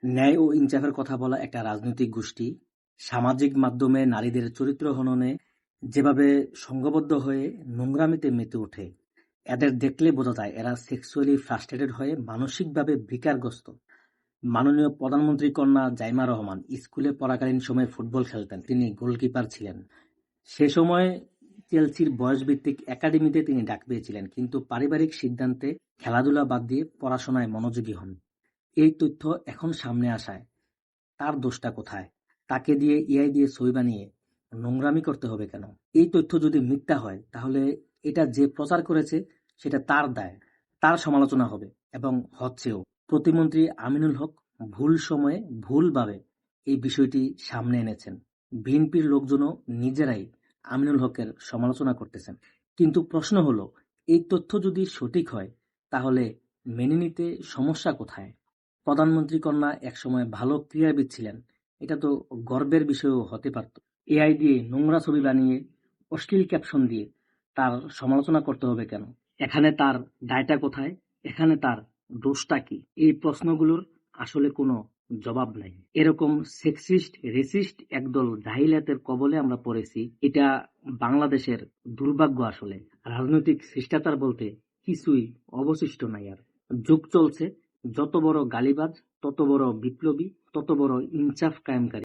ন্যায় ও ইনসাফের কথা বলা একটা রাজনৈতিক গোষ্ঠী সামাজিক মাধ্যমে নারীদের চরিত্র হননে যেভাবে সংঘবদ্ধ হয়ে নোংরামিতে মেতে ওঠে, এদের দেখলে বোঝা যায় এরা সেক্সুয়ালি ফ্রাস্ট্রেটেড হয়ে মানসিকভাবে বিকারগ্রস্ত। মাননীয় প্রধানমন্ত্রী কন্যা জাইমা রহমান স্কুলে পড়াকালীন সময়ে ফুটবল খেলতেন, তিনি গোলকিপার ছিলেন। সে সময় চেলসির বয়সভিত্তিক একাডেমিতে তিনি ডাক পেয়েছিলেন, কিন্তু পারিবারিক সিদ্ধান্তে খেলাধুলা বাদ দিয়ে পড়াশোনায় মনোযোগী হন। এই তথ্য এখন সামনে আসায় তার দোষটা কোথায়? তাকে দিয়ে এআই দিয়ে ছবি বানিয়ে নোংরামি করতে হবে কেন? এই তথ্য যদি মিথ্যা হয় তাহলে এটা যে প্রচার করেছে সেটা তার দায়, তার সমালোচনা হবে এবং হচ্ছেও। প্রতিমন্ত্রী আমিনুল হক ভুল সময়ে ভুলভাবে এই বিষয়টি সামনে এনেছেন। বিএনপির লোকজনও নিজেরাই আমিনুল হকের সমালোচনা করতেছেন। কিন্তু প্রশ্ন হলো, এই তথ্য যদি সঠিক হয় তাহলে মেনে নিতে সমস্যা কোথায়? প্রধানমন্ত্রী কন্যা একসময় ভালো ক্রীড়াবিদ ছিলেন, এটা তো গর্বের বিষয়ও হতে পারত। এআই দিয়ে নোংরা ছবি বানিয়ে অশ্লীল ক্যাপশন দিয়ে তার সমালোচনা করতে হবে কেন? এখানে তার দায়টা কোথায়? এখানে তার দোষটা কি? এই প্রশ্নগুলোর আসলে কোনো জবাব নাই। এরকম সেক্সিস্ট রেসিস্ট একদল জাহিলিয়াতের কবলে আমরা পড়েছি, এটা বাংলাদেশের দুর্ভাগ্য। আসলে রাজনৈতিক শিষ্টাচার বলতে কিছুই অবশিষ্ট নাই আর। যুগ চলছে, যত বড় গালিবাজ তত বড় বিপ্লবী, তত বড় ইনসাফ কায়েমকারী।